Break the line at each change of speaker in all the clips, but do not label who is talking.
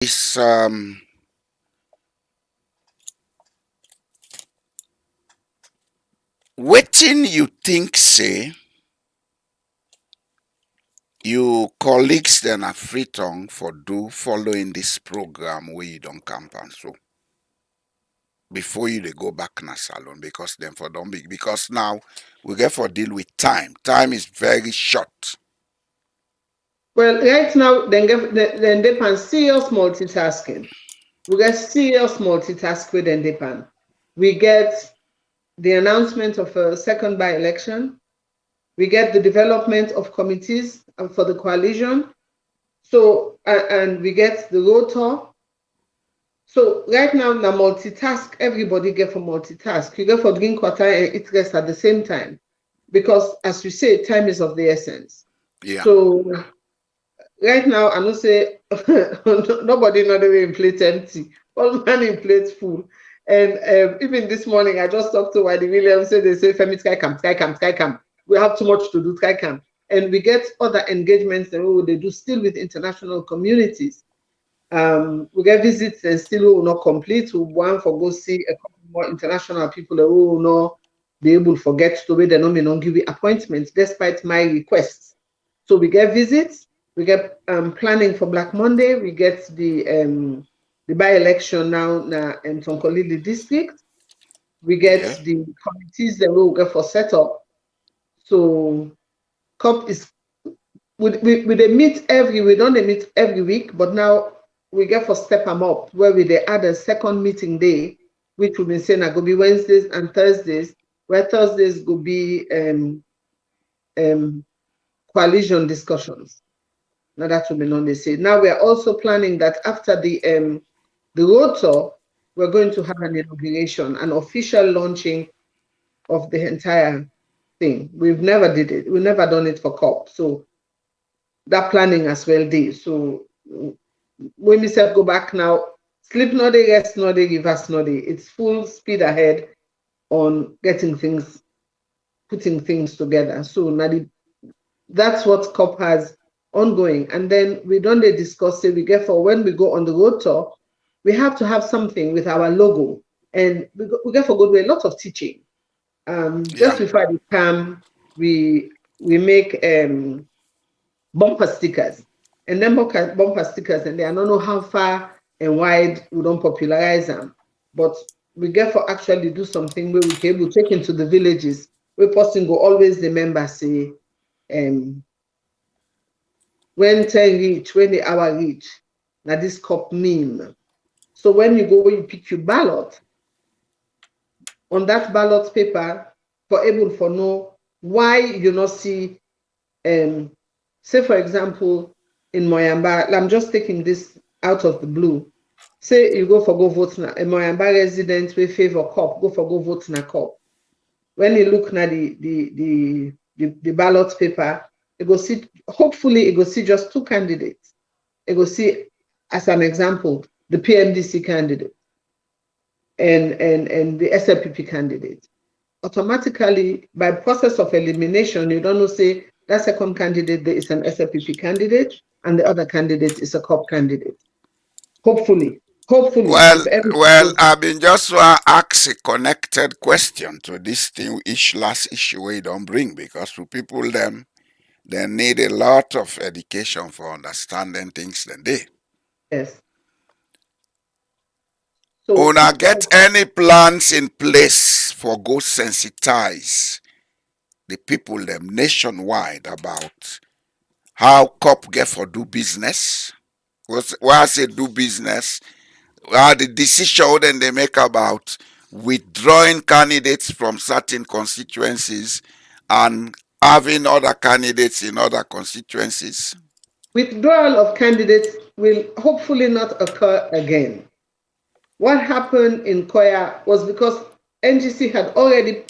is wetin you think say you colleagues then are free tongue for do following this program where you don't campaign so before you they go back na salon because then for don't be because now we get for deal with time. Time is very short.
Well, right now, then they pan serious multitasking. We get serious multitask with then they pan. We get the announcement of a second by-election. We get the development of committees for the coalition. So, and we get the road tour. So right now, the multitask, everybody get for multitask. You get for drink water and eat rest at the same time. Because as you say, time is of the essence.
Yeah.
So right now, I know say nobody not even in plate empty. All man in plate full. And even this morning, I just talked to Wadi Williams. Said they say, "Femi, try camp, try camp, try camp. We have too much to do, try camp." And we get other engagements that they do still with international communities. We get visits and still will not complete. We want for go see a couple more international people that will not be able to forget to wait. They not give you appointments despite my requests. So we get visits. We get planning for Black Monday. We get the by-election now in Tonkolili district. We get
Yeah.
the committees that we will get for setup. So COP is we they meet we don't they meet every week, but now we get for step them up where we they add a second meeting day, which we've been saying are gonna be Wednesdays and Thursdays, where Thursdays will be coalition discussions. Now that will be on they say. Now we are also planning that after the road tour, we're going to have an inauguration, an official launching of the entire thing. We've never did it. We've never done it for COP. So that planning as well did. So when we say go back now, sleep no day, rest no day, reverse no day. It's full speed ahead on getting things, putting things together. So now that's what COP has ongoing. And then we don't discuss it. We get for when we go on the road tour, we have to have something with our logo. And we get for go do a lot of teaching. Just
Yeah.
before the camp, we make bumper stickers. And then bumper stickers, and they I don't know how far and wide we don't popularize them. But we get for actually do something where we can able to take into the villages where person go always remember say when 10 reach, when the hour reach, now this cup mean. So when you go, you pick your ballot, on that ballot paper, for able for know why you not see, say for example, in Moyamba, I'm just taking this out of the blue. Say you go for go vote na a Moyamba resident we favor COP, go for go vote na COP. When you look na the ballot paper, you go see, hopefully you go see just two candidates. You go see, as an example, the PMDC candidate and the SLPP candidate. Automatically, by process of elimination, you don't know say that second candidate there is an SLPP candidate and the other candidate is a COP candidate. Hopefully,
Well,
if everything
well,
goes.
I've been just want to ask a connected question to this thing, last issue we don't bring because for people them they need a lot of education for understanding things than they.
Yes. So
Una get any plans in place for go sensitize the people them nationwide about how COP get for do business? Why I say do business? The decision then they make about withdrawing candidates from certain constituencies and having other candidates in other constituencies.
withdrawal of candidates will hopefully not occur again. What happened in Koya was because NGC had already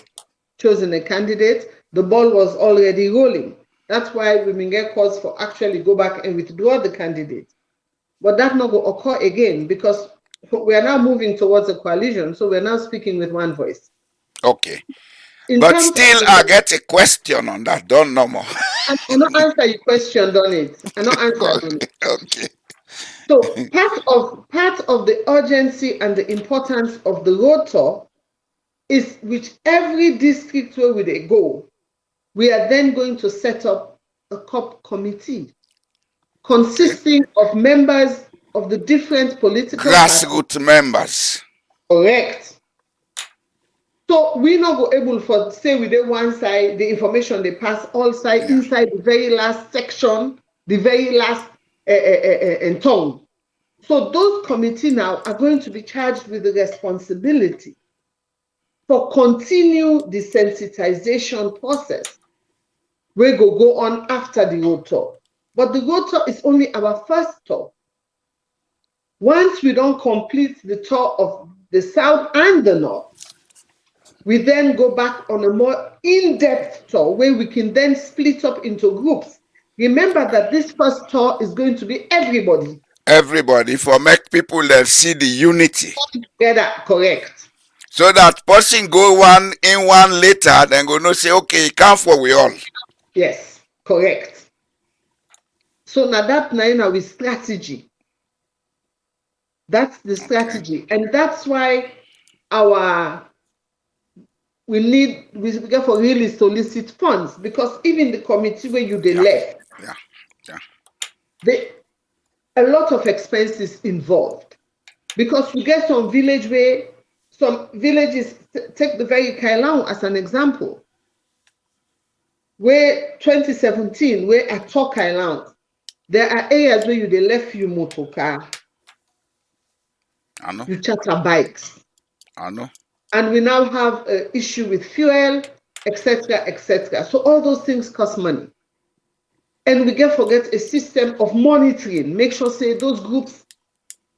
chosen a candidate, the ball was already rolling. That's why we may get calls for actually go back and withdraw the candidate. But that not will occur again because we are now moving towards a coalition. So we're now speaking with one voice.
Okay.
In
But
terms of
still, I get a question on that. Don't know more.
I not answer your question, done it. I not answer on it.
Okay.
So part of the urgency and the importance of the road tour is with every district where we go, we are then going to set up a COP committee consisting of members of the different political parties.
Grassroots members.
Correct. So we not go able for say we did one side, the information they pass all side inside the very last section, the very last tongue. So those committee now are going to be charged with the responsibility for continue the sensitization process. We go on after the road tour. But the road tour is only our first tour. Once we don't complete the tour of the south and the north, we then go back on a more in-depth tour where we can then split up into groups. Remember that this first tour is going to be everybody.
Everybody, for make people that see the unity.
Together, correct.
So that person go one later, then go no say, okay, it can't for we all.
Yes, correct. So now that now with strategy. That's the strategy. Okay. And that's why we get for really solicit funds, because even the committee where you left, a lot of expenses involved, because we get some villages, take the very Kailang as an example, where 2017, where at Kailang, there are areas where you left you motor car,
I know.
You charter bikes.
I know.
And we now have an issue with fuel, etc., etc. So all those things cost money. And we forget a system of monitoring. Make sure, say, those groups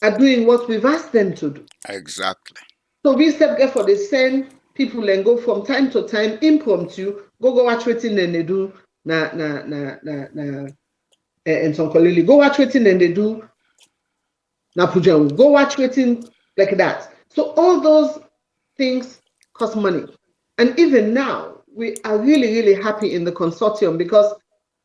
are doing what we've asked them to do.
Exactly.
So we get for the same people and go from time to time, impromptu, go watch what they do, and some colleagues go watch what they do, go watch what like that. So all those things cost money. And even now, we are really, really happy in the consortium, because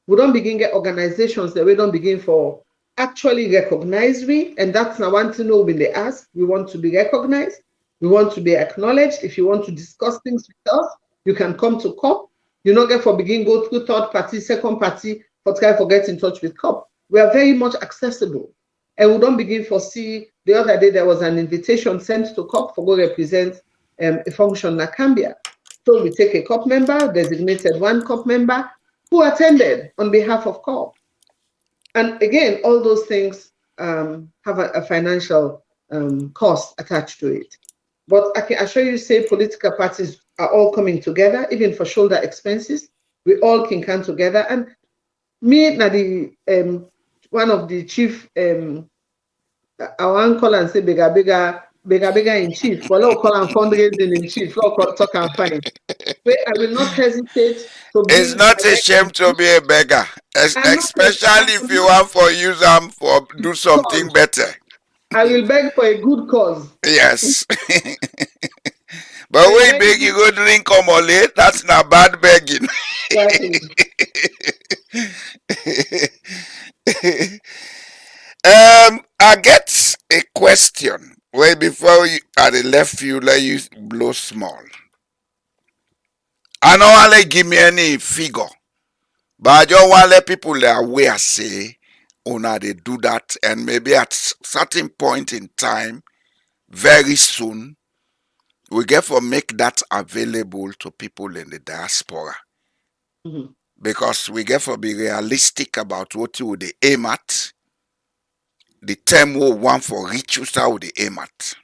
we don't begin get organizations that we don't begin for actually recognize we, and that's now one to know when they ask. We want to be recognized. We want to be acknowledged. If you want to discuss things with us, you can come to COP. You not get for begin go through third party, second party, for try for get in touch with COP. We are very much accessible. And we don't begin for see. The other day there was an invitation sent to COP for go represent a function in Cambia. So we take a COP member, designated one COP member, who attended on behalf of COP. And again, all those things have a financial cost attached to it. But I can assure you, say, political parties are all coming together, even for shoulder expenses. We all can come together. And me, one of the chief, our uncle and say, bigger in chief. Well, I'll call and fundraising in chief. I'll talk and find. I will not hesitate to be.
It's not a shame to be a beggar, especially if you want for use them for do something better.
I will beg for a good cause.
Yes. But when you beg, you go drink Omole, that's not bad begging. I get a question. Wait, before I left you, let you blow small. I don't want to give me any figure, but I just want to let people that are aware say, now they do that, and maybe at certain point in time, very soon, we get to make that available to people in the diaspora.
Mm-hmm.
Because we get to be realistic about what you would aim at, the term we want for reach you how they aim at.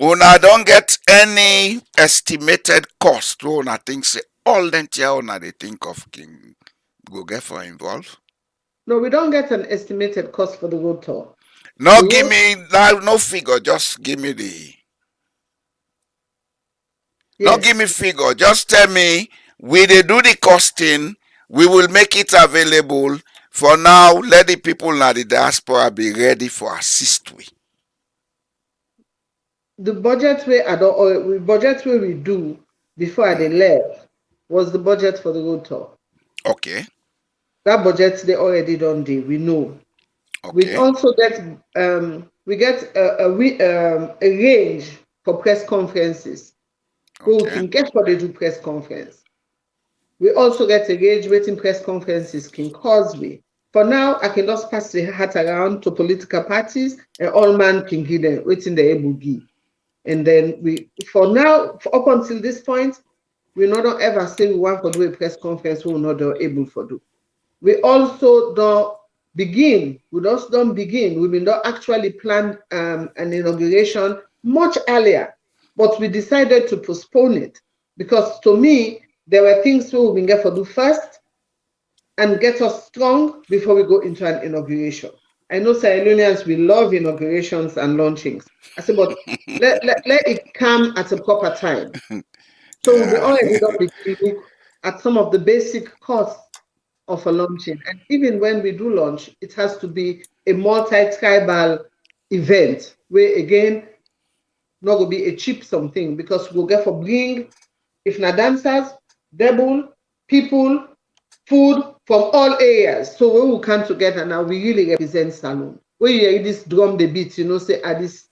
Una don't get any estimated cost. Una think say all them here una they think of King go get for involved.
No, we don't get an estimated cost for the road tour.
No, give me no figure. Just give me the. Yes. No, give me figure. Just tell me we they do the costing. We will make it available. For now, let the people in the diaspora be ready for assist we.
The budget we do before they left was the budget for the road tour.
Okay.
That budget they already done. We know. We
Okay.
also get a range for press conferences where we
Okay.
can get for the do press conference. We also get a range waiting press conferences can causeway. For now, I can just pass the hat around to political parties and all man can give them waiting the able give. And then for now, up until this point, we not ever say we want to do a press conference we will not able to do. We also don't begin, we just don't begin, we will not actually plan an inauguration much earlier, but we decided to postpone it because to me, there were things we will get to do first and get us strong before we go into an inauguration. I know Sierra Leoneans, we love inaugurations and launchings. I said, but let it come at a proper time. So we
Yeah.
already look at some of the basic costs of a launching. And even when we do launch, it has to be a multi-tribal event where again, not going to be a cheap something because we'll get for bring, if not dancers, double, people, food from all areas. So when we come together now, we really represent Salone. When you hear this drum the beat, you know, say, this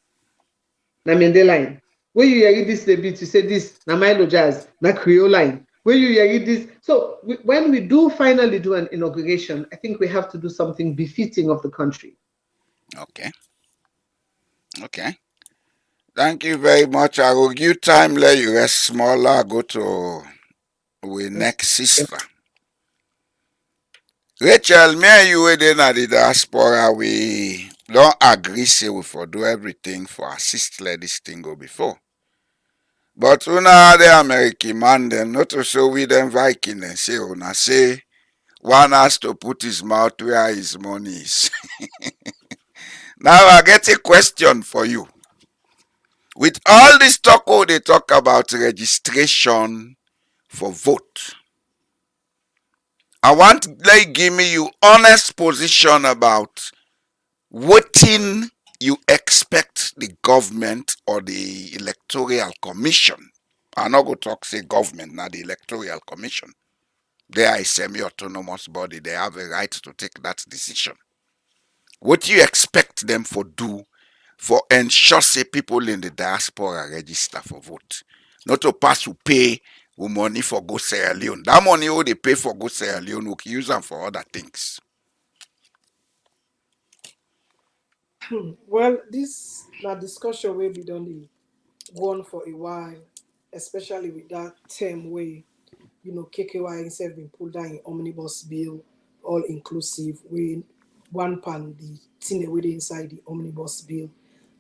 na Mende line. When you hear this the beat, you say this na Milo Jazz, na Creole line. When you hear this, so when we do finally do an inauguration, I think we have to do something befitting of the country.
Okay. Okay. Thank you very much. I will give time let you rest smaller. Go to we
Yes.
next sister. Rachel, me and you within at the diaspora, we don't agree say we for do everything for assist let this thing go before. But una the American man them not to show we them Viking and say una say one has to put his mouth where his money is. Now I get a question for you. With all this talk they talk about registration for vote, I want like give me you honest position about wetin you expect the government or the electoral commission. I no go talk say government, na the electoral commission. They are a semi-autonomous body. They have a right to take that decision. What do you expect them for do for ensure say people in the diaspora register for vote? Not to pass to pay with money for go Sierra Leone. That money who they pay for go Sierra Leone, we can use them for other things.
Well, this na discussion will be done go on for a while, especially with that term where KKY himself been pulled down in omnibus bill, all inclusive, with one pan the thing away inside the omnibus bill,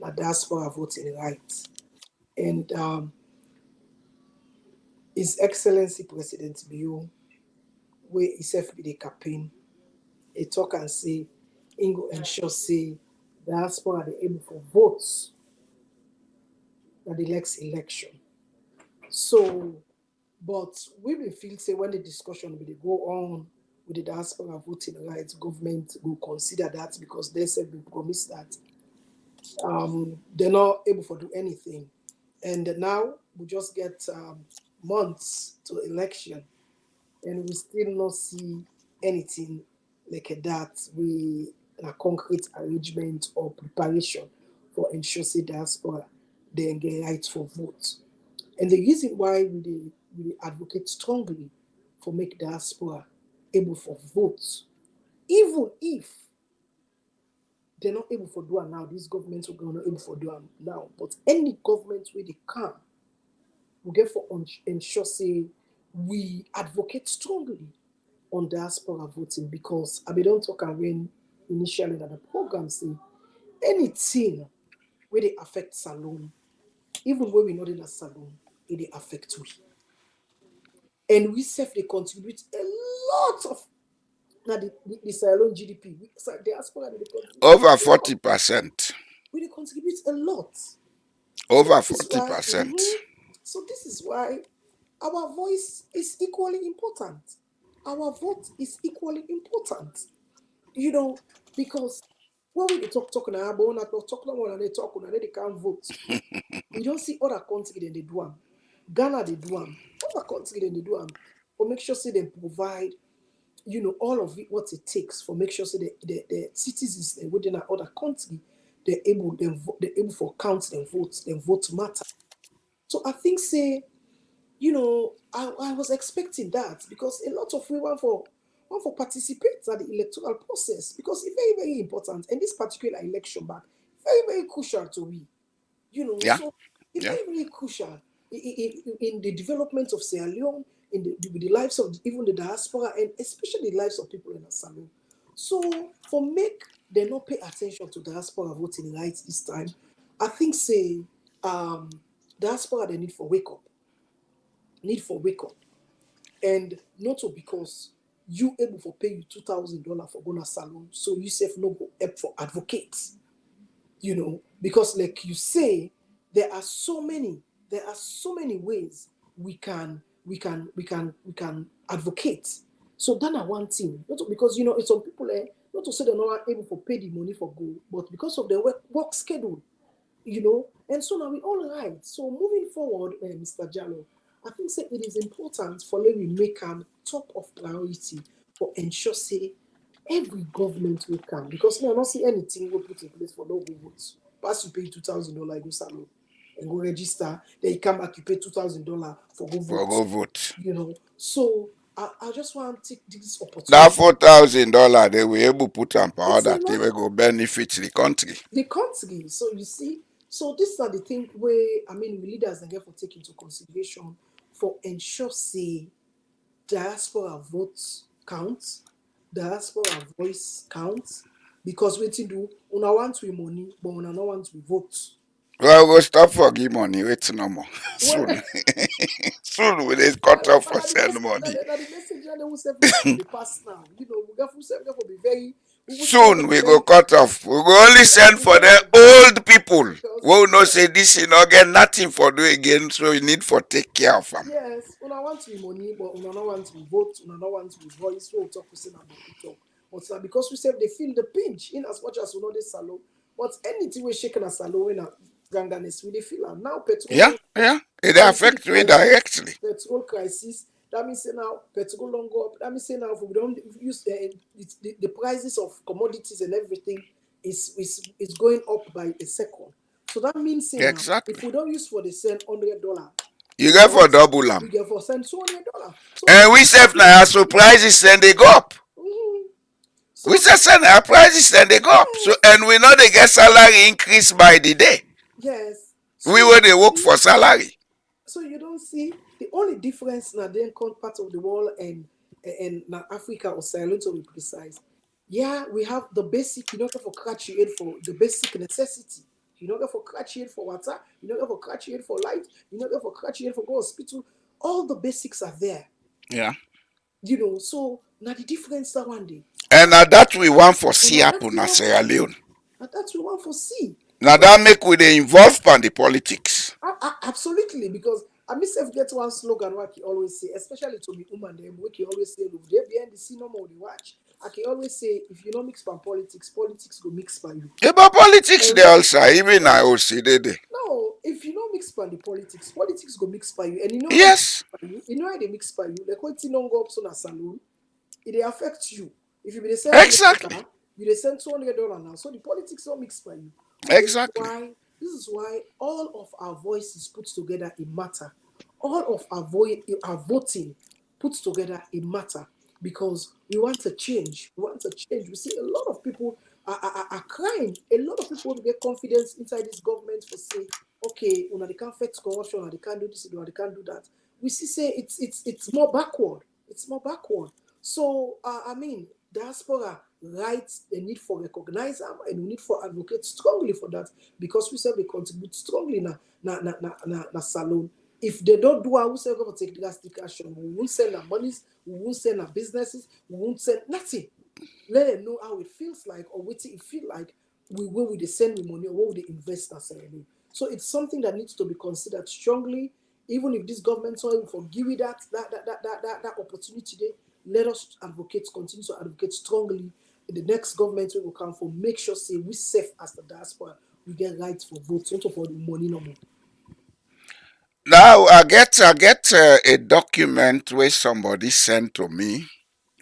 na diaspora voting rights. And His Excellency President Bio, where himself be the campaign, he talk and say, he go ensure say diaspora they able for votes at the next election. So, but we will feel say when the discussion will go on with the diaspora voting rights, government will consider that because they said we promised that they're not able to do anything. And now we just get months to election and we still not see anything like that. We a concrete arrangement or preparation for ensure say diaspora they get right for vote. And the reason why we advocate strongly for make diaspora able for vote, even if they're not able for do it now, these governments are not able for do it now. But any government where they can, we get for ensure say we advocate strongly on diaspora voting because I don't talk when initially that the program say anything where they affect Salone, even when we're not in a Salone, it they affect we. And we self they contribute a lot of now the Sierra Leone GDP. Diaspora they contribute
Over
a lot.
40%.
We they contribute a lot. So
Over
this is why
40%.
so this is why our voice is equally important. Our vote is equally important. You know, because when we talk now, but when I talk no one and they talk and they can't vote. We don't see other countries they do them. Ghana they do them. Other countries they do them. But make sure say they provide all of it, what it takes for make sure so the citizens within another country, they're able for count them vote matter. So I think say, I was expecting that because a lot of we want for participate at the electoral process because it's very, very important. And this particular election back, very, very crucial to we.
Yeah.
So it's
Yeah.
very, very crucial in the development of Sierra Leone, with the lives of even the diaspora, and especially the lives of people in Asalo. So for make they not pay attention to diaspora voting rights this time, I think say diaspora they need for wake up, and not so because you able for pay you $2,000 for going to salon, so you self no go help for advocates, because like you say, there are so many ways we can advocate. So that are one thing, not because it's some people not to say they're not able to pay the money for go, but because of their work schedule, and so now we all right. So moving forward, Mr. Jallo, I think say it is important for let we make top of priority for ensure say every government will come, because me I not see anything we put in place for no go votes. Pass you pay $2,000 go salon and go register, then you come back you pay $2,000 for go
For
vote.
go vote.
So I just want to take this
That
opportunity.
$4,000 they were able to put on power
It's a
that they
lot.
will go benefit the country.
The country. So you see, so these are the things where we leaders and get for take into consideration for ensure say diaspora votes counts, diaspora voice counts, because waiting do una want we money, but una no want we vote.
Well, we'll stop for give money. Wait no more.
Well,
Soon. Soon we will cut off for send money.
the message that we say we get for the past now. We get for be very we say we
Soon
be
we go
very
cut off. We go only send
we
for
get
the
for very
old people.
because
We will not say this you not get nothing for do again, so we need for take care of them.
yes, una want to be money, but una no want to be vote, una no want to be voice. We'll talk, we say about we talk. But now because we say they feel the pinch in as much as we know this salo. But anything we shaking a salo in a ganganes, we they feel and now
Yeah,
petrol
yeah. It
currency
affect me
crisis,
directly.
petrol crisis. That means say now petrol long up. That means say now if we don't use the prices of commodities and everything is going up by a second. So that means say now if
Exactly.
we don't use for the same $100
You
for
get for
month,
double
we
them.
get for send $200. So
And we say now so prices then they go up.
mhm.
We
So
say our prices then they go up. So
yes,
and we know they get salary increase by the day.
yes.
We
So
will they work for salary.
so you don't see the only difference now then part of the world and now Africa or Sierra Leone to be precise. Yeah, we have the basic, for catch you aid for the basic necessity. You not get for catch you aid for water, you not get for catch you aid for light, you not get for catch you aid for go hospital. All the basics are there.
Yeah.
So now the difference that one day.
And that we want for see
Now that
happen
you
na
want for
Sierra
see.
Leone.
Now that we want for see.
Now that make we dey involve on the politics.
Absolutely, because I myself get one slogan what he always say, especially to me woman them, what he always say, look, they behind the scene no more the watch. I can always say, if you don't mix by politics, politics go mix by you.
About politics they
And
also even I
yes,
also they.
no, if you don't mix by the politics, politics go mix by you. And you know how they
Yes,
mix by you? You know how they mix by you? Like when you don't go up to a saloon, it they affect you. If you be the same
exactly.
$100, you they send $200 now. So the politics don't mix by you. So
Exactly.
this is why all of our voices put together a matter. All of our voting put together a matter because we want to change. We want to change. We see a lot of people are crying. A lot of people get confidence inside this government for say, okay, they can't fix corruption, or they can't do this, or they can't do that. We see say it's more backward. It's more backward. So diaspora rights the need for recognize them, and we need for advocate strongly for that because we say they contribute strongly na salon. If they don't do our we say going to take drastic action. We won't send our monies, we won't send our businesses, we won't send nothing. Let them know how it feels like or what it feel like where we they send the money or where we they invest as a. So it's something that needs to be considered strongly. Even if this government will forgive you that opportunity today, let us advocate, continue to advocate strongly. In the next government we will come for make sure say we safe as the diaspora, we get rights for votes, not for the money no more.
Now I get a document where somebody sent to me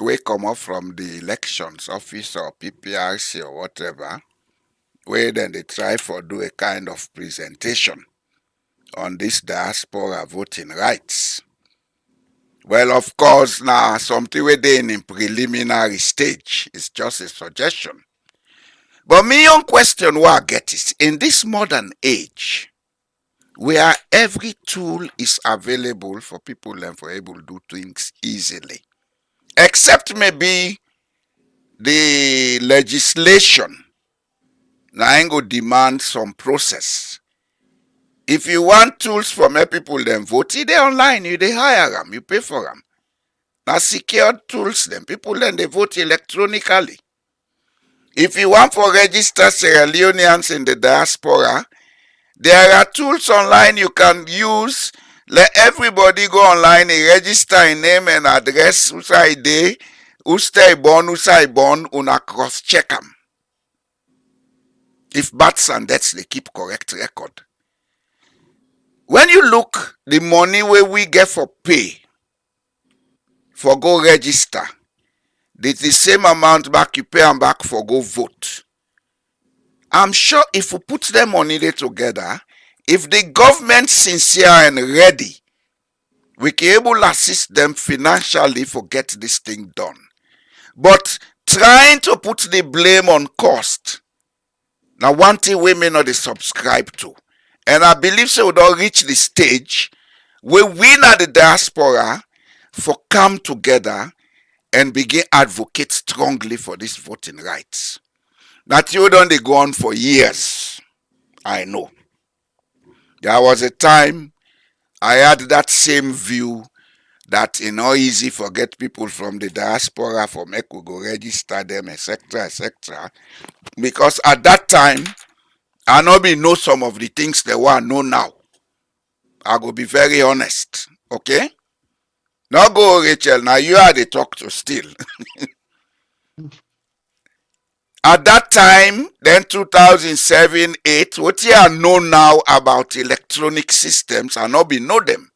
we come up from the elections office or PPRC or whatever, where then they try for do a kind of presentation on this diaspora voting rights. Well, of course, now something we're doing in preliminary stage. It's just a suggestion. But my own question what I get is, in this modern age, where every tool is available for people and for able to do things easily, except maybe the legislation, now I go demand some process. If you want tools for make people then vote, they online, you they hire them, you pay for them. Now secured tools then people then they vote electronically. If you want for register Sierra Leoneans in the diaspora, there are tools online you can use. Let everybody go online and register a name and address, who say they, who stay born, who say born, una cross check them. If births and deaths they keep correct record. When you look the money where we get for pay for go register, it's the same amount back you pay and back for go vote. I'm sure if we put them money there together, if the government sincere and ready, we can able to assist them financially for get this thing done. But trying to put the blame on cost, now one thing we may not subscribe to. And I believe so we don't reach the stage where we at the diaspora for come together and begin advocate strongly for these voting rights. That you don't they go on for years. I know. There was a time I had that same view that it's not easy for get people from the diaspora for make we go register them, etc., etc. Because at that time, I know be know some of the things they want know now. I go be very honest, okay? Now go, Rachel. Now you are the talk to still. At that time, then 2007, 8, what you know now about electronic systems, I not be know them.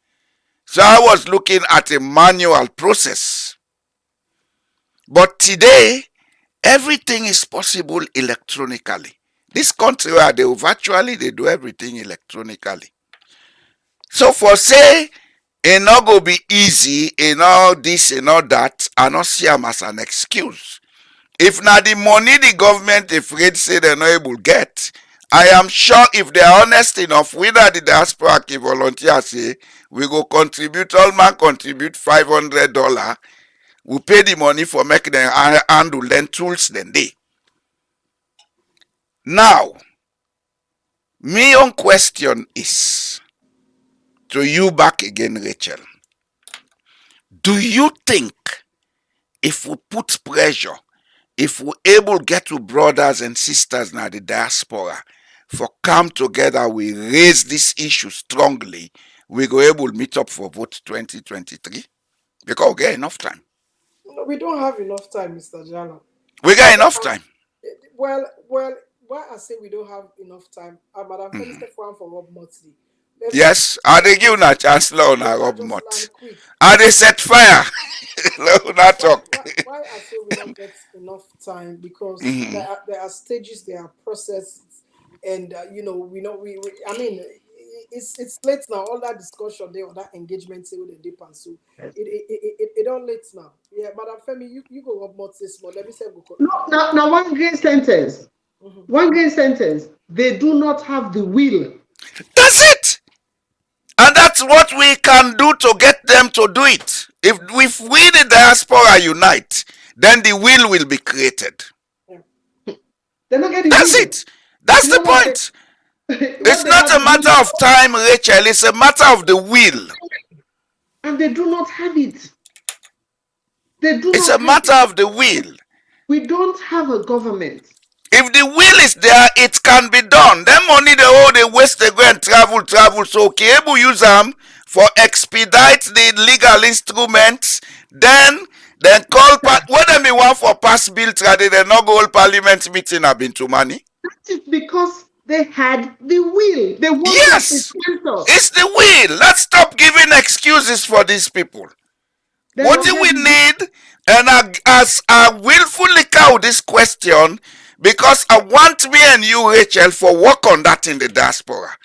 So I was looking at a manual process. But today, everything is possible electronically. This country where they virtually they do everything electronically. So for say, it not go be easy, and all this and all that, I not see them as an excuse. If now the money the government afraid say they're not able to get, I am sure if they are honest enough, we that the diaspora can volunteer say, we go contribute, all man contribute $500, we pay the money for making them handle then tools then they. Now, my own question is to you back again, Rachel. Do you think if we put pressure, if we able get to brothers and sisters now the diaspora for come together, we raise this issue strongly, we go able to meet up for vote 2023? Because we get enough time.
No, we don't have enough time, Mr. Jala.
We got enough time.
Well, why I say we don't have enough time, Madam Femi step one for Rob Motley.
Yes, I they give una chance law na Rob Mott. I they set fire. Una talk.
Why I say we don't get enough time, because there are stages, there are processes, and you know we I mean it's late now. All that discussion there, all that engagement say with the dip and so it all late now. Yeah, Madam Femi, you go Rob Mott this morning. Let me say go.
Now one great sentence. One great sentence. They do not have the will.
That's it. And that's what we can do to get them to do it. If we the diaspora unite, then the will be created.
They're not getting
That's
will.
it. That's the point. It's not a matter of time, Rachel. It's a matter of the will.
And they do not have it.
It's a matter of the will.
We don't have a government.
If the will is there, it can be done. Them money they waste, they go and travel. So okay, able use them for expedite the legal instruments. Then call what them be want for pass bill trade. They not go hold parliament meeting have been to money.
That is because they had the will. They wanted
yes, it's the will. Let's stop giving excuses for these people. What do we need? And as I willfully cow this question, because I want me and you, Rachel, for work on that in the diaspora.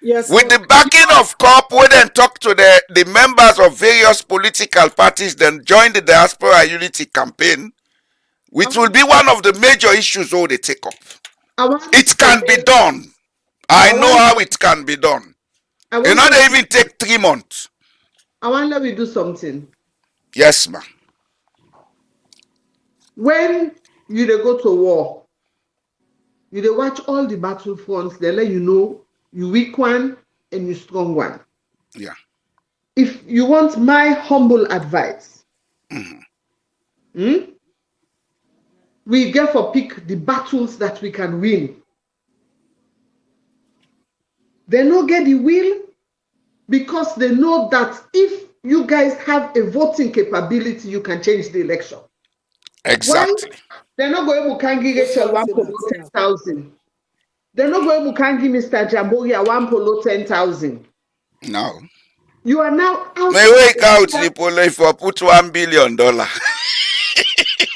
Yes,
With
sir.
the backing of COP, we then talk to the members of various political parties, then join the Diaspora Unity campaign, which will be one of the major issues all they take up. It can be done. I know how it can be done. It not even take 3 months.
I want let me do something.
Yes, ma'am.
When you dey go to war, you dey watch all the battlefronts, they let you know you weak one and you strong one.
Yeah.
If you want my humble advice, we get for pick the battles that we can win. They no get the will because they know that if you guys have a voting capability, you can change the election.
Exactly.
Why? They're not going to can give Rachel one polo 10,000. They're not going to can give Mr. Jamboria one polo 10,000.
No.
You are now out.
May wake out the polo for put $1 billion.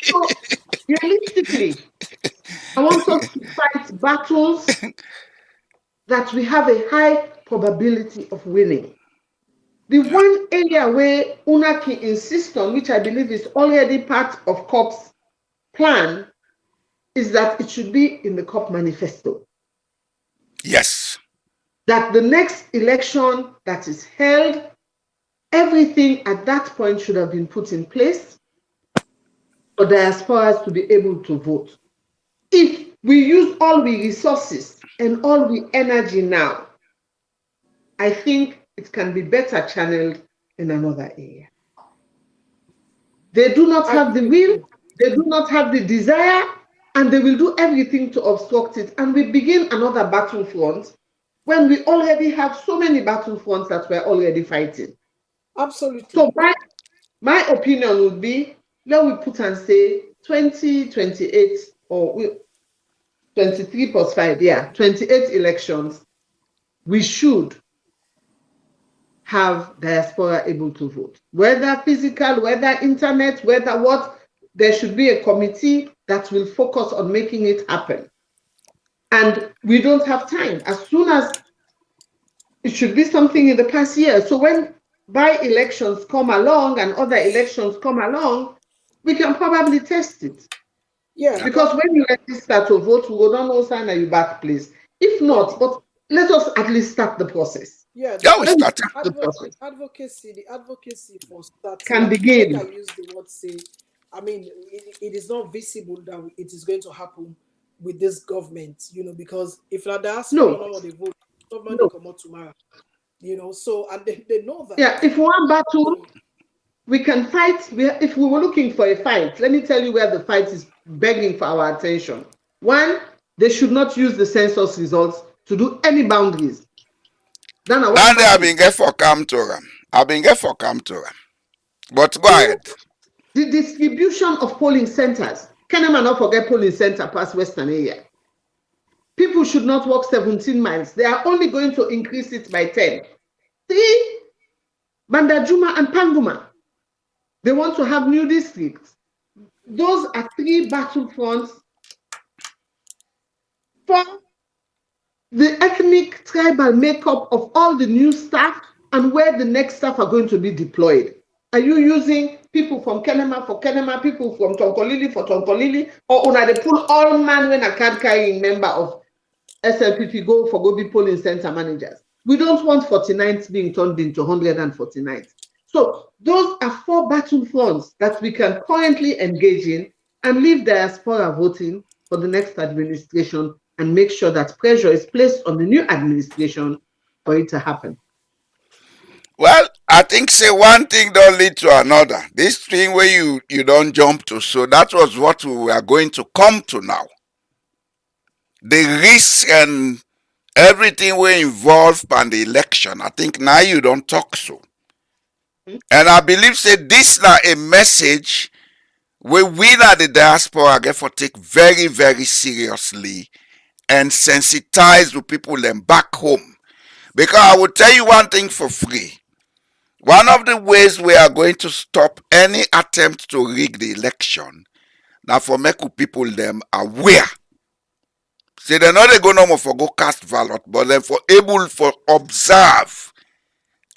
So realistically, I want us to fight battles that we have a high probability of winning. The one area where UNAKI insists on, which I believe is already part of COP's plan, is that it should be in the COP manifesto.
Yes.
That the next election that is held, everything at that point should have been put in place for diasporas to be able to vote. If we use all the resources and all the energy now, I think it can be better channeled in another area. They do not have the will, they do not have the desire, and they will do everything to obstruct it. And we begin another battlefront when we already have so many battlefronts that we're already fighting.
Absolutely.
So my opinion would be, let we put and say 2028 or 23 plus 5, 28 elections, we should have diaspora able to vote. Whether physical, whether internet, whether what, there should be a committee that will focus on making it happen. And we don't have time. As soon as it should be something in the past year. So when by-elections come along and other elections come along, we can probably test it.
Yeah.
Because when you register to vote, we will not know sign that you back place. If not, but let us at least start the process.
Yeah,
we start
the advocacy for starting
can begin.
I use the word say, I mean, it is not visible that it is going to happen with this government, because if la diaspora no they vote, government will come out tomorrow, so and they know that.
Yeah, if one battle, we can fight. If we were looking for a fight, let me tell you where the fight is begging for our attention. One, they should not use the census results to do any boundaries.
Then I've been get for come to them. But go ahead.
The distribution of polling centers. Can I not forget polling center past Western area? People should not walk 17 miles. They are only going to increase it by 10. 3, Bandajuma and Panguma. They want to have new districts. Those are 3 battlefronts for the ethnic tribal makeup of all the new staff and where the next staff are going to be deployed. Are you using people from Kenema for Kenema, people from Tonkolili for Tonkolili, or una they pull all man when a card carrying member of SLPP go be polling center managers? We don't want 49th being turned into 149th. So those are 4 battlefronts that we can currently engage in and leave diaspora voting for the next administration and make sure that pressure is placed on the new administration for it to happen.
Well, I think say one thing don't lead to another. This thing where you don't jump to, so that was what we are going to come to now. The risk and everything we involved in the election. I think now you don't talk so. And I believe say this now a message we at the diaspora get for take very, very seriously and sensitize the people them back home. Because I will tell you one thing for free. One of the ways we are going to stop any attempt to rig the election, now for make people them aware. Say they're not going to for go cast ballot, but then for able for observe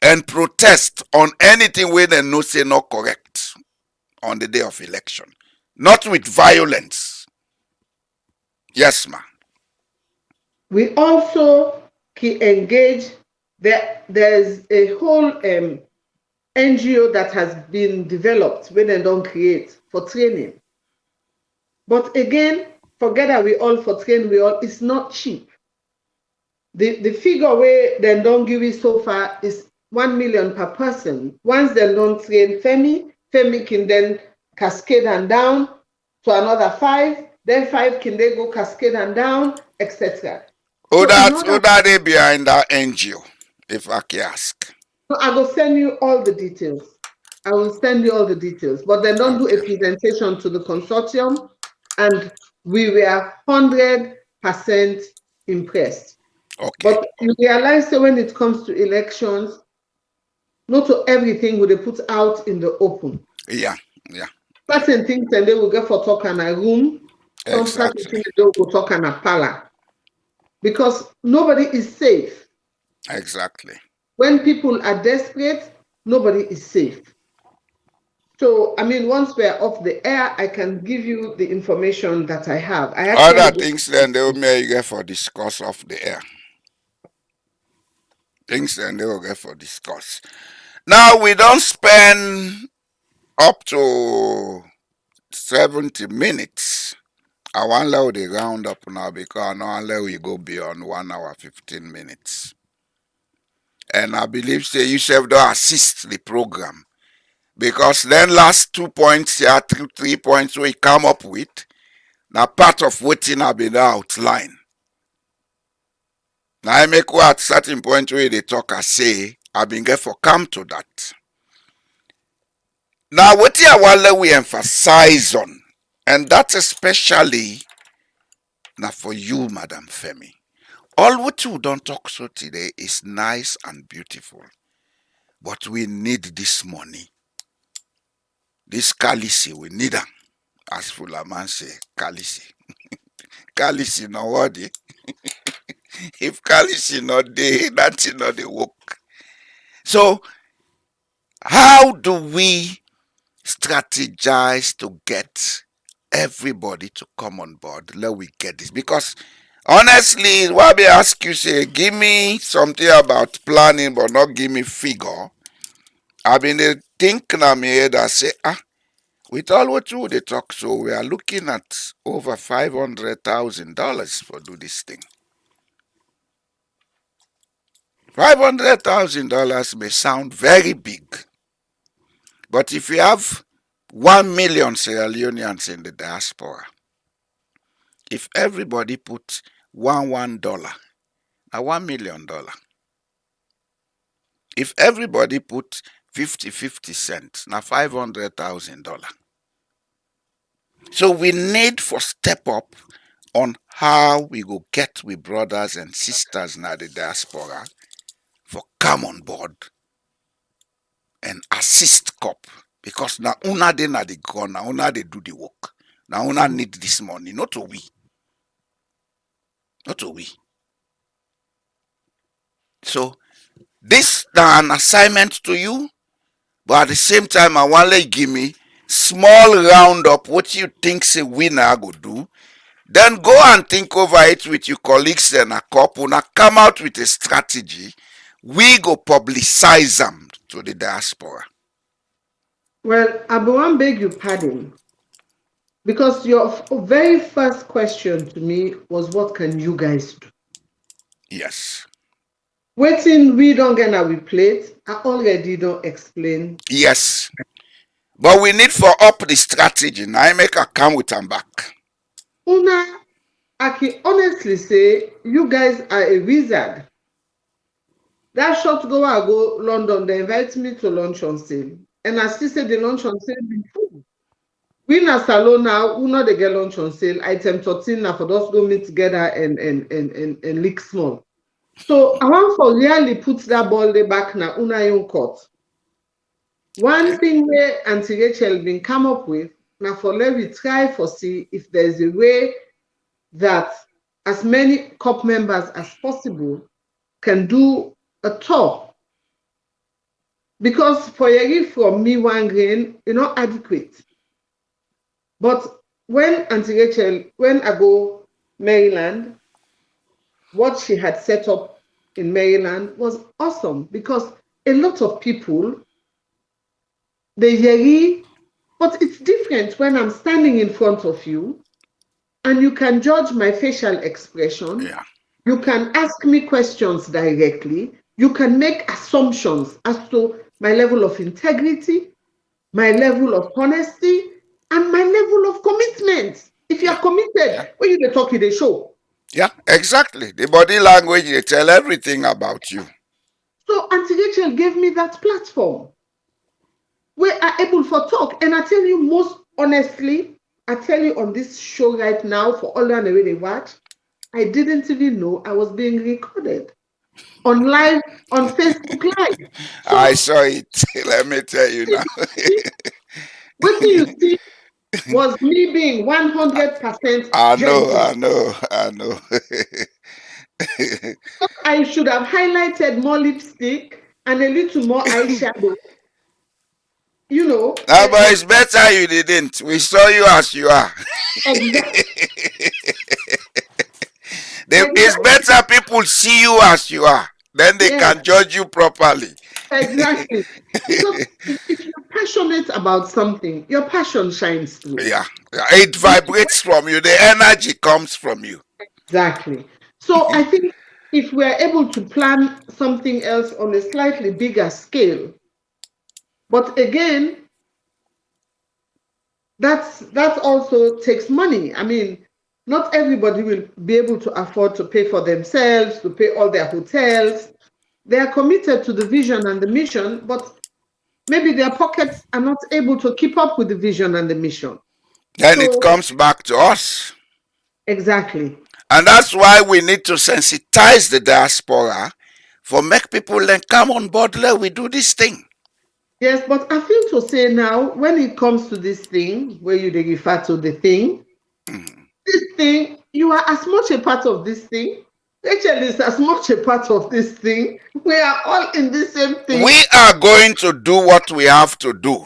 and protest on anything where they know say not correct on the day of election. Not with violence. Yes, ma'am.
We also engage. There's a whole NGO that has been developed when they don't create for training. But again, forget that we all for train, it's not cheap. The figure where they don't give it so far is 1 million per person. Once they don't train Femi can then cascade and down to another 5, then 5 can they go cascade and down, etc.
Who that they behind that NGO, if I can ask?
So I will send you all the details. I will send you all the details. But then don't do a presentation to the consortium, and we were 100% impressed.
Okay.
But you realize that when it comes to elections, not to everything will they put out in the open.
Yeah.
Certain things and they will get for talk in a room. Some certain things they will talk in a parlor. Because nobody is safe.
Exactly.
When people are desperate, nobody is safe. So, I mean, once we're off the air, I can give you the information that I have.
Other things then they will make get for discuss off the air. Things then they will get for discuss. Now we don't spend up to 70 minutes. I want to let the round up now because now let we go beyond 1 hour 15 minutes. And I believe say you should assist the program. Because then last 2 points here, 3 points we come up with, now part of what I've been outlined. Now I make what certain point where they talk I say, I've been get for come to that. Now what I want we emphasize on, and that's especially now for you, Madam Femi. All what you don't talk so today is nice and beautiful. But we need this money. This Kalisi, we need them. As Fulaman say, Kalisi. Kalisi no what? If Kalisi not there, that's not the work. So, how do we strategize to get everybody to come on board? Let we get this. Because honestly, what I ask you say, give me something about planning, but not give me figure. I've been thinking on my head, I say, with all what you they talk, so we are looking at over $500,000 for do this thing. $500,000 may sound very big, but if you have 1 million Sierra Leoneans in the diaspora, if everybody put $1, now $1 million. If everybody put 50 cents, now $500,000. So we need for step up on how we go get with brothers and sisters now the diaspora for come on board and assist COP. Because now una de na the ground, now una they do the work. Now una need this money, not to we. Not to we. So this is an assignment to you, but at the same time I want to give me small roundup what you think a winner go do. Then go and think over it with your colleagues and a COP. Una come out with a strategy. We go publicize them to the diaspora.
Well, I want beg you pardon, because your very first question to me was, what can you guys do?
Yes.
Waiting, we don't get our plate. I already don't explain.
Yes. But we need for up the strategy. Now I make a come with them back.
Una, I can honestly say, you guys are a wizard. That short ago I go London, they invite me to lunch on sale. And I still say the lunch on sale before. We in a salon now, we know they get lunch on sale. Item 13 now for those go meet together and lick small. So I want for really put that ball back now, una yon court. One thing where Auntie Rachel been come up with, now for let me try for see if there's a way that as many COP members as possible can do a tour. Because for a from me one grain, not adequate. But when Auntie Rachel, when I go Maryland, what she had set up in Maryland was awesome because a lot of people, they yeri, but it's different when I'm standing in front of you and you can judge my facial expression.
Yeah.
You can ask me questions directly. You can make assumptions as to my level of integrity, my level of honesty, and my level of commitment. If you're committed, when you talk, you show.
Yeah, exactly. The body language, they tell everything about you.
So Auntie Rachel gave me that platform where I able for talk. And I tell you most honestly, I tell you on this show right now, for all the way they watch, I didn't even know I was being recorded on live on Facebook Live. So
I saw it. Let me tell you now.
what do you see was me being 100%
I
genuine.
know.
I should have highlighted more lipstick and a little more eyeshadow,
Ah, but it's better you didn't. We saw you as you are.
exactly.
It's better people see you as you are. Then they
Yes,
can judge you properly.
exactly. Because if you're passionate about something, your passion shines through.
Yeah. It vibrates from you. The energy comes from you.
Exactly. So I think if we're able to plan something else on a slightly bigger scale, but again, that also takes money. I mean, not everybody will be able to afford to pay for themselves, to pay all their hotels. They are committed to the vision and the mission, but maybe their pockets are not able to keep up with the vision and the mission.
Then it
So
comes back to us.
exactly.
And that's why we need to sensitize the diaspora for make people then come on board. Let we do this thing.
Yes, but I feel to say now, when it comes to this thing, where you refer to the thing, this thing, you are as much a part of this thing. Rachel is as much a part of this thing. We are all in the same thing.
We are going to do what we have to do.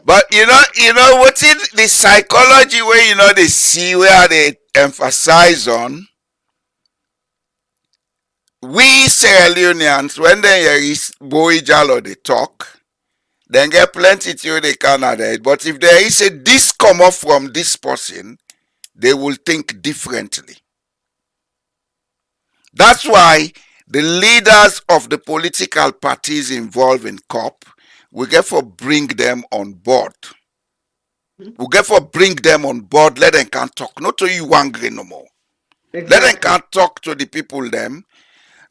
But you know what is the psychology where they see where they emphasize on we Sierra Leoneans when they hear Boy Jalo they talk, then get plenty to they Canada. But if there is a this come off from this person, they will think differently. That's why the leaders of the political parties involved in COP, we get for bring them on board. We get for bring them on board, let them can talk. Not to you angry no more.
Exactly.
Let them can talk to the people them.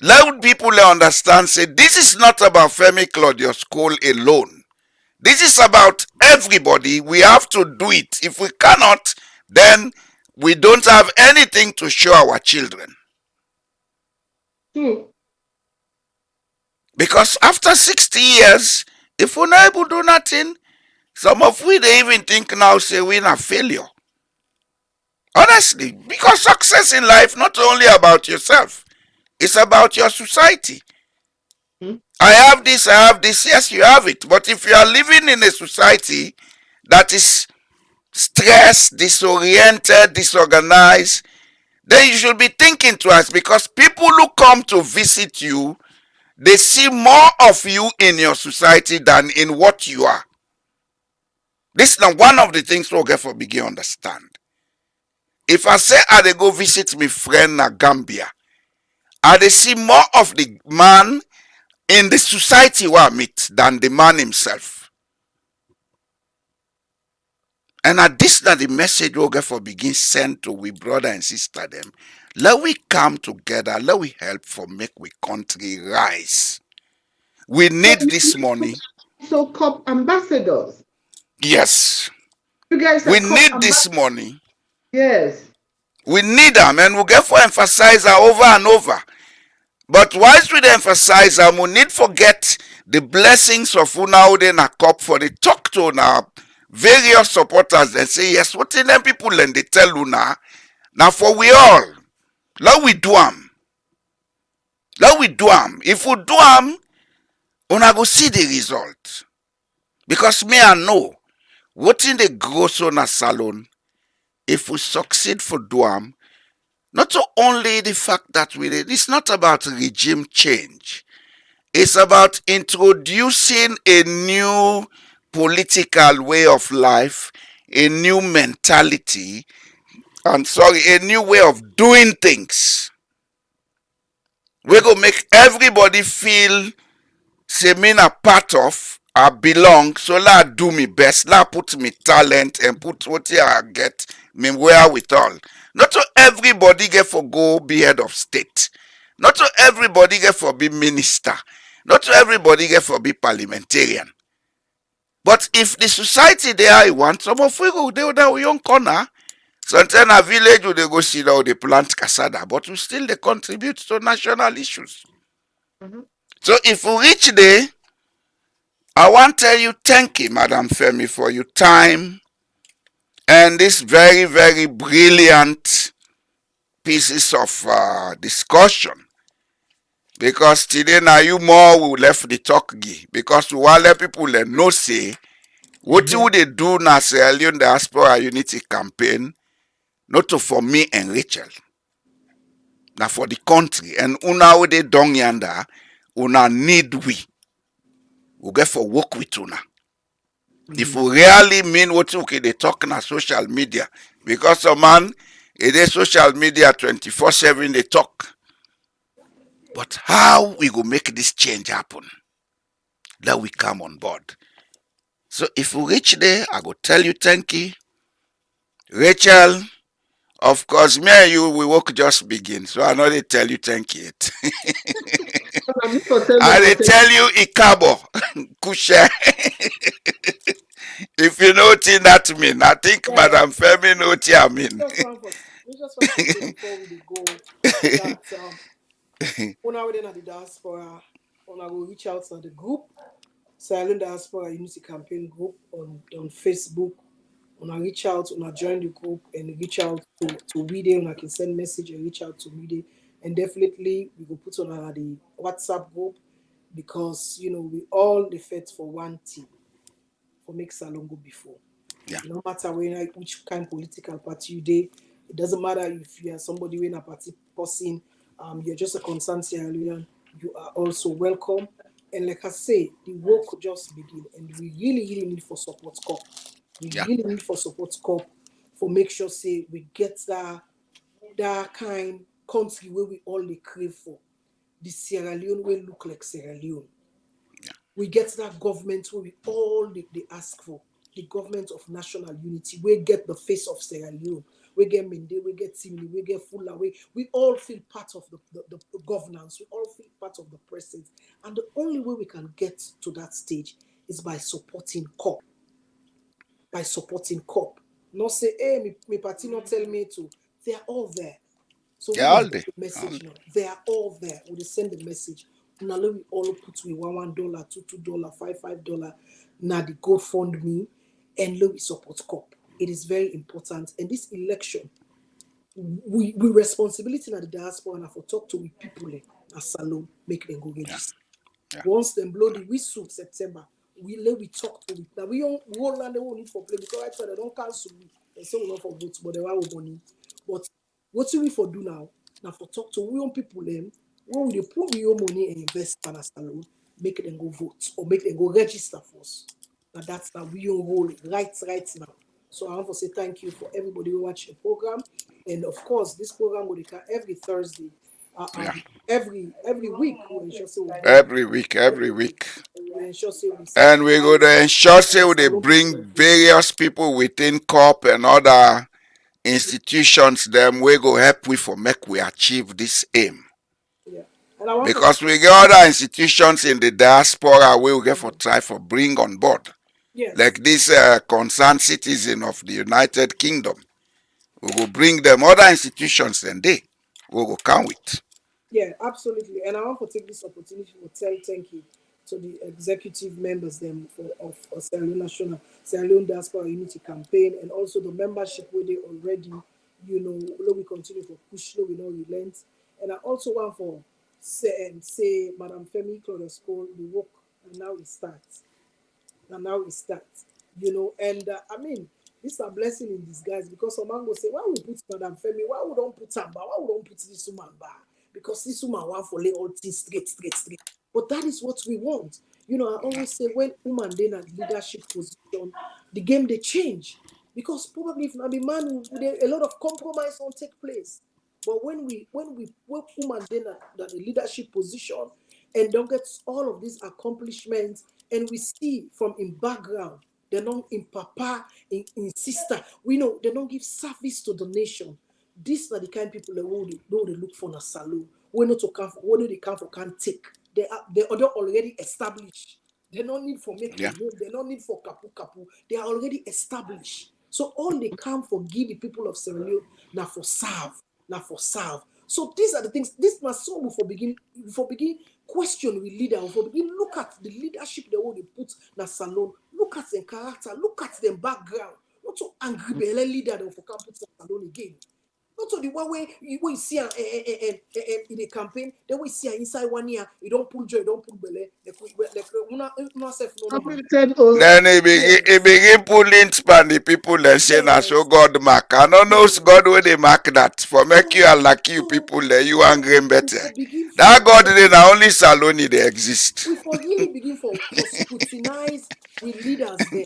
Let people understand, say, this is not about Femi Claudius Cole alone. This is about everybody. We have to do it. If we cannot, then we don't have anything to show our children.
True.
Because after 60 years, if we're not able to do nothing, some of we they even think now, say, we're a failure. Honestly, because success in life not only about yourself, it's about your society. I have this, yes, you have it. But if you are living in a society that is stressed, disoriented, disorganized, then you should be thinking twice because people who come to visit you, they see more of you in your society than in what you are. This is now one of the things we'll get for begin understand. If I say I they go visit my friend na Gambia, I they see more of the man in the society where I meet than the man himself. And at this now the message we'll get for begin send to we brother and sister them. Let we come together, let we help for make we country rise. We need this money.
So COP ambassadors.
Yes.
You guys
We
are
need this money.
Yes.
We need them and we get for emphasize her over and over. But whilst we dey emphasize we need forget the blessings of una who dey na COP for the talk to una various supporters and say yes, what in them people and they tell una now for we all. Let we do am. Let we do am. If we do am, una go see the result. Because me I know what in the gross on a salon, if we succeed for do am, not so only the fact that it's not about regime change. It's about introducing a new political way of life, a new mentality, a new way of doing things. We go make everybody feel say me a part of, I belong, so la do me best, la put me talent and put what I get me wherewithal. Not so everybody get for go be head of state. Not so everybody get for be minister. Not so everybody get for be parliamentarian. But if the society there I want, some of we go there that we own corner. Sometimes a village will they go see how they plant cassava, but we still they contribute to national issues. So if we reach there, I want to tell you thank you, Madam Femi, for your time and this very, very brilliant pieces of discussion. Because today now you more we left the talk because we want let people know say what would they do na Sierra Leone Diaspora Unity campaign, not to for me and Rachel. Now for the country and una we they done yonder, una need we get for work with una. If we really mean what okay they talk na social media, because some man it is social media 24/7 they talk. But how we go make this change happen? That we come on board. So if we reach there, I go tell you thank you. Rachel, of course, me and you we work just begin. So I know they tell you thank you. I they tell you Ikabo, Kusha. If you know what that mean, I think Madam Femi know what I mean.
We just want to say before we go that una within the diaspora, una will reach out to the group, Sierra Leone Diaspora Unity Campaign group on Facebook. Una reach out, una join the group and reach out to Wide. Una can send message and reach out to Wide. And definitely we will put on the WhatsApp group because we all the fit for one team for make Salon go before.
Yeah.
No matter which kind of political party you do, it doesn't matter if you are somebody in a party person, you're just a concerned Sierra Leonean, you are also welcome. And like I say, the work just begin, and we really, really need for support COP. We really need for support COP for make sure say we get that kind country where we all they crave for. The Sierra Leone will look like Sierra Leone.
Yeah.
We get that government where we all they ask for. The government of national unity. We get the face of Sierra Leone. We get Mende, we get Timini, we get Fula. We all feel part of the governance. We all feel part of the presence. And the only way we can get to that stage is by supporting COP. By supporting COP. Not say, hey, me party not tell me to. They are all there. So we
all
the message now. They are all there. We send the message. Now let we all put we $1, $2, $5. Now the GoFundMe and let we support COP. It is very important. And this election, we responsibility in the diaspora and for talk to we people as Salon, make them go register.
Yeah.
Once them blow the whistle September, we talk to it. Now we don't hold on, they won't need for play because I said they don't cancel me. They say we not for votes, but they want money. But what do we for do now? Now for talk to we own people them, when we put your money and invest in a Salon, make them go vote or make them go register for us. Now that's now we own role right now. So I want to say thank you for everybody who watch the program. And of course, this program will occur every Thursday. Every week we ensure say
every week.
we ensure say we
and we go to ensure say they bring various people within COP and other institutions them we go help we for make we achieve this aim.
Yeah. And
because we get other institutions in the diaspora we will get for try for bring on board.
Yes.
Like this concerned citizen of the United Kingdom. We will bring them other institutions and we will come with.
Yeah, absolutely. And I want to take this opportunity to tell thank you to the executive members them of Sierra Leone Diaspora Unity Campaign, and also the membership where they already, we continue to push, we know relent. And I also want for say Madam Femi Claudia School, the work, and now it starts. And now it starts, And I mean, this is a blessing in disguise, because some man will say, why we put Madam Femi? Why we don't put Tamba? Why we don't put this woman bar? Because this woman want for lay all things straight, straight, straight. But that is what we want. I always say when woman then at leadership position, the game they change. Because probably if not the man, a lot of compromise won't take place. But when woman then at the leadership position and don't get all of these accomplishments, and we see from in background, they don't in papa, in sister, we know they don't give service to the nation. These are the kind of people that they look for in a salon. We know to come for what they come for can take. They are already established. They don't need for make a
Yeah.
name. They don't need for kapu kapu. They are already established. So all they come for give the people of Sierra Leone now for serve, now for serve. So these are the things. This must so before begin question with leader. Before begin look at the leadership they want to put in a salon. Look at their character. Look at their background. Not so angry belly leader that for can put in a salon again. Not so the one way you see in a campaign, then we see inside 1 year, you don't pull joy, you don't pull belly, like una self no normal.
Committed old.
Then he
Yes,
begin pulling span the people and say na so
yes,
God mark. I don't know
yes.
God where they mark that. For make you
So,
and like you
so,
people there, you
so
angry
we
better.
for begin
That
for
God they na only Saloni they exist.
we for really begin for scrutinize with leaders there.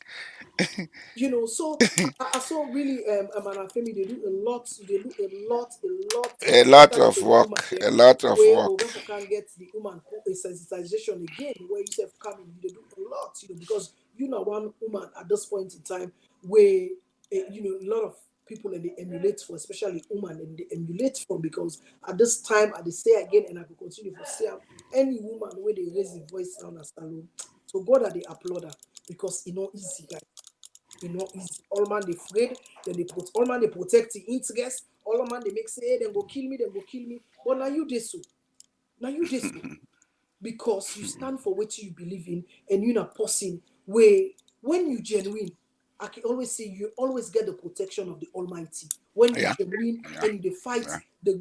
So I saw really and Femi, they do a lot, they do a lot,
A lot
especially
of
to the woman
work. A
them,
lot of
where
work.
Ogapo can get the woman a sensitization again, where you have come in, they do a lot, because one woman at this point in time where a lot of people and they emulate for, especially women, and they emulate from, because at this time I they say again, and I will continue to say any woman where they raise the voice down as salon. So God are the applauder, because easy, guys. Easy. All man they afraid, then all man they protect the interest. All man they make say, hey, then go kill me, then go kill me. But now you this so. Now you this so. Because you stand for what you believe in, and you're not person where when you genuine, I can always say you always get the protection of the Almighty. When you
Yeah.
genuine
Yeah.
and you fight
Yeah.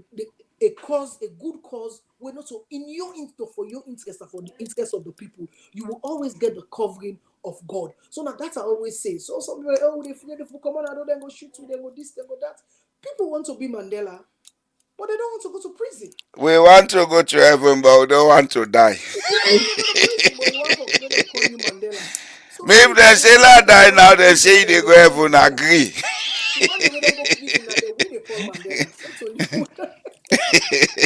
a cause, a good cause, we're not so in your interest, for your interest and for the interest of the people, you will always get the covering of God. So now that's I always say. So some people, oh, they fear, they come on, I don't then go shoot you, then go this, then go that. People want to be Mandela, but they don't want to go to prison.
We want to go to heaven, but we don't want to die.
You don't want to go to prison, but you want to make them call you Mandela. So
Maybe
many
they
people
say
when
la
they
die
don't
now,
go
they
prison,
say
then
they
they
go
call
heaven
Mandela.
agree.
The one they don't go prison, now they we they call Mandela. That's only one.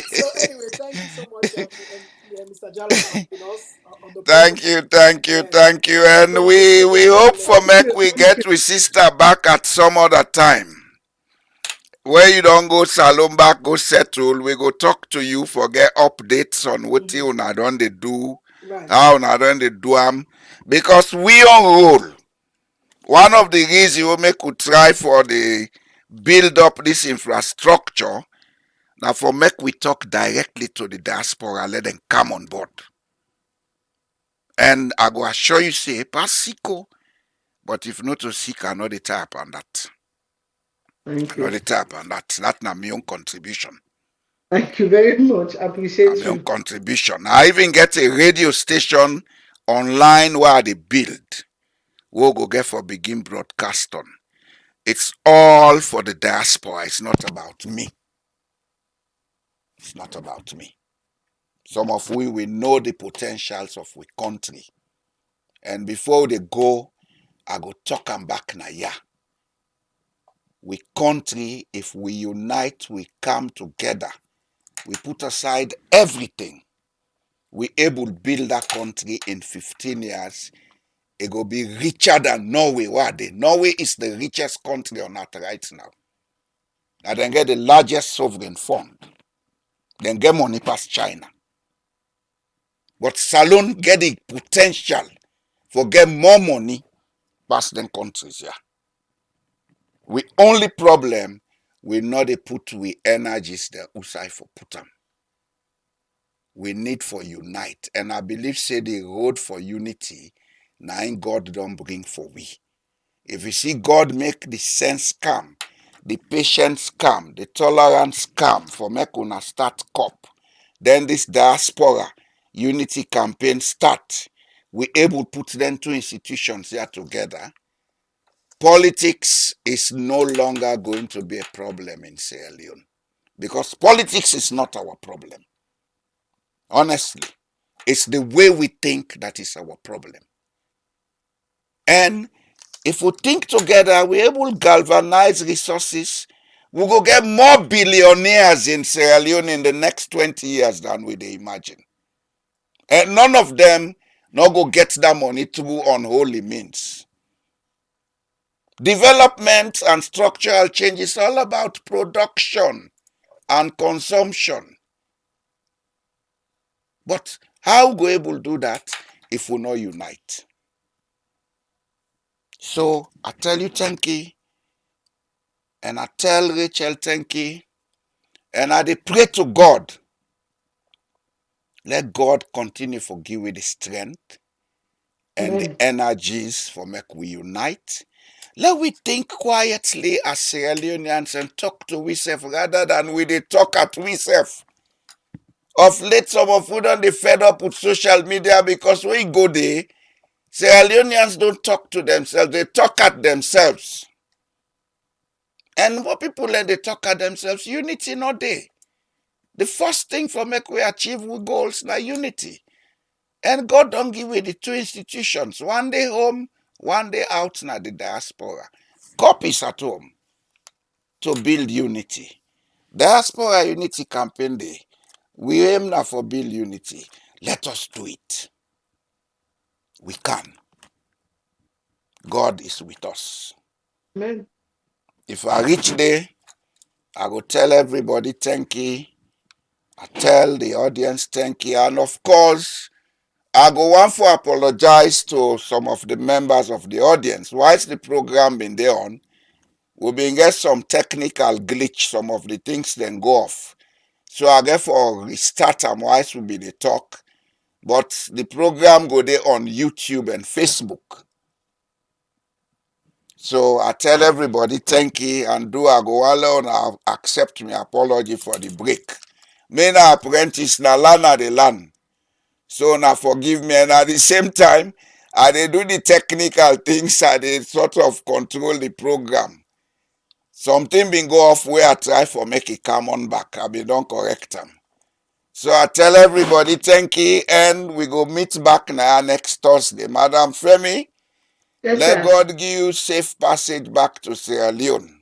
So anyway, thank you so much, Mr. Jalo, for having us on the program.
Thank you, thank you,
Yeah,
thank you.
and
And
God go
we
bless you
hope
and
for
Thank
make
you.
we
Thank you.
get with sister back at some other time. Where you don't go salon back, go settle. We go talk to you for get updates on what you una done they do,
right.
how una done they do them. Because we on roll. One of the reasons we make we try for the build up this infrastructure, now for make we talk directly to the diaspora, let them come on board. And I go assure you, say, pass sicko. But if not to seek, I know the type on that. I
Thank
know
you.
the type on that. That's not my own contribution.
Thank you very much.
Na
Appreciate
my own
you.
contribution. I even get a radio station online where they build. We'll go get for begin broadcast on. It's all for the diaspora. It's not about me. It's not about me. Some of we will know the potentials of we country. And before they go, I go talk them back na yeah. We country, if we unite, we come together, we put aside everything, we able to build that country in 15 years. It will be richer than Norway. What they? Norway is the richest country on earth right now. And then get the largest sovereign fund. Then get money past China. But Salon get the potential for get more money past them countries here. We only problem we not they put we energies there outside for put them. we need for unite. And I believe say the road for unity, now God don't bring for we. If you see God make the sense come, the patience come, the tolerance come for make una start COP, then this diaspora unity campaign start. We able to put them two institutions here together. Politics is no longer going to be a problem in Sierra Leone because politics is not our problem. Honestly, it's the way we think that is our problem. And if we think together, we're able to galvanize resources. We will get more billionaires in Sierra Leone in the next 20 years than we imagine. And none of them not go get that money through unholy means. Development and structural change is all about production and consumption. But how we able to do that if we not unite? So I tell you thank you, and I tell Rachel thank you, and I pray to God. Let God continue to give you the strength and the energies for make we unite. Let we think quietly as Sierra Leoneans and talk to ourselves rather than we talk at ourselves. Of late, some of you don't fed up with social media because when you go there, Sierra Leoneans don't talk to themselves, they talk at themselves. And what people let they talk at themselves, unity not there. The first thing for make we achieve we goals na unity. And God don't give we the two institutions, one day home, one day out na the diaspora. CoPPP is at home to build unity. Diaspora Unity Campaign Day, we aim now for build unity. Let us do it. We can. God is with us.
Amen.
If I reach there, I will tell everybody thank you. I tell the audience thank you. And of course, I go want to apologize to some of the members of the audience. Whilst the program been there on, we been get some technical glitch, some of the things then go off. So I therefore restart them whilst we be the talk. But the program go there on YouTube and Facebook. So I tell everybody thank you and do I go alone and accept my apology for the break. Me na apprentice na land at the land. So now forgive me, and at the same time, I they do the technical things, I they sort of control the program. Something been go off where I try for make it come on back. I be don't correct them. So I tell everybody thank you, and we go meet back now next Thursday. Madam Femi,
Yes,
let
sir.
God give you safe passage back to Sierra Leone.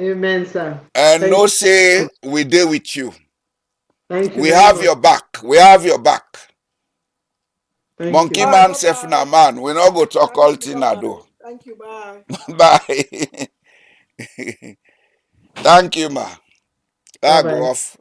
Amen, sir.
And
Thank
no
you.
say we deal with you.
Thank you
We
very
have
much.
your back. We have your back.
Thank
Monkey
you.
man,
Bye.
sef na
Bye.
man. We not go talk all
Thank you.
thing
Bye.
na
Bye.
do.
Thank you. Bye.
Bye. Thank you, ma. I go
Bye-bye.
off.